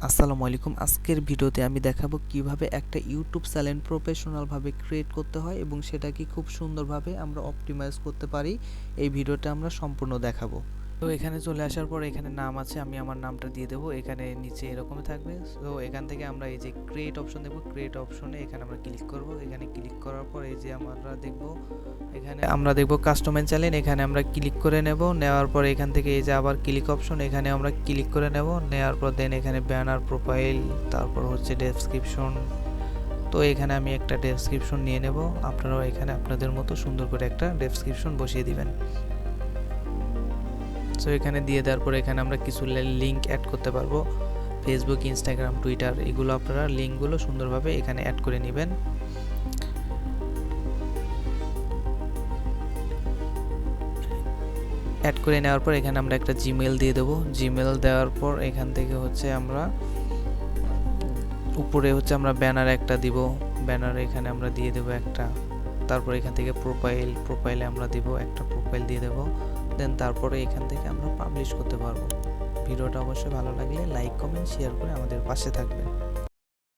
আসসালামু আলাইকুম। আজকের ভিডিওতে আমি দেখাবো কিভাবে একটা ইউটিউব চ্যানেল প্রফেশনালভাবে ক্রিয়েট করতে হয় এবং সেটাকে খুব সুন্দরভাবে আমরা অপটিমাইজ করতে পারি। এই ভিডিওটা আমরা সম্পূর্ণ দেখাবো। তো এখানে চলে আসার পর এখানে নাম আছে, আমি আমার নামটা দিয়ে দেবো। এখানে নিচে এরকমই থাকবে। তো এখান থেকে আমরা এই যে ক্রিয়েট অপশন দেবো, ক্রিয়েট অপশনে এখানে আমরা ক্লিক করব। এখানে ক্লিক করার পর এই যে আমরা দেখব কাস্টমাইজ চ্যানেল, এখানে আমরা ক্লিক করে নেব। নেওয়ার পর এখান থেকে এই যে আবার ক্লিক অপশন, এখানে আমরা ক্লিক করে নেব। নেওয়ার পর দেন এখানে ব্যানার, প্রোফাইল, তারপর হচ্ছে ডেসক্রিপশন। তো এখানে আমি একটা ডেসক্রিপশন নিয়ে নেব। আপনারাও এখানে আপনাদের মতো সুন্দর করে একটা ডেসক্রিপশন বসিয়ে দিবেন। সো এখানে দিয়ে দেওয়ার পর এখানে আমরা কিছু লিঙ্ক অ্যাড করতে পারবো। ফেসবুক, ইনস্টাগ্রাম, টুইটার, এগুলো আপনারা লিঙ্কগুলো সুন্দরভাবে এখানে অ্যাড করে নেবেন। অ্যাড করে নেওয়ার পর এখানে আমরা একটা জিমেল দিয়ে দেবো। জিমেল দেওয়ার পর এখান থেকে হচ্ছে আমরা উপরে হচ্ছে আমরা ব্যানার একটা দিব। ব্যানার এখানে আমরা দিয়ে দেবো একটা। তারপর এখান থেকে প্রোফাইলে আমরা দিব একটা, প্রোফাইল দিয়ে দেবো। দেন তারপরে এখান থেকে আমরা পাবলিশ করতে পারবো। ভিডিওটা অবশ্যই ভালো লাগলে লাইক, কমেন্ট, শেয়ার করে আমাদের পাশে থাকবেন।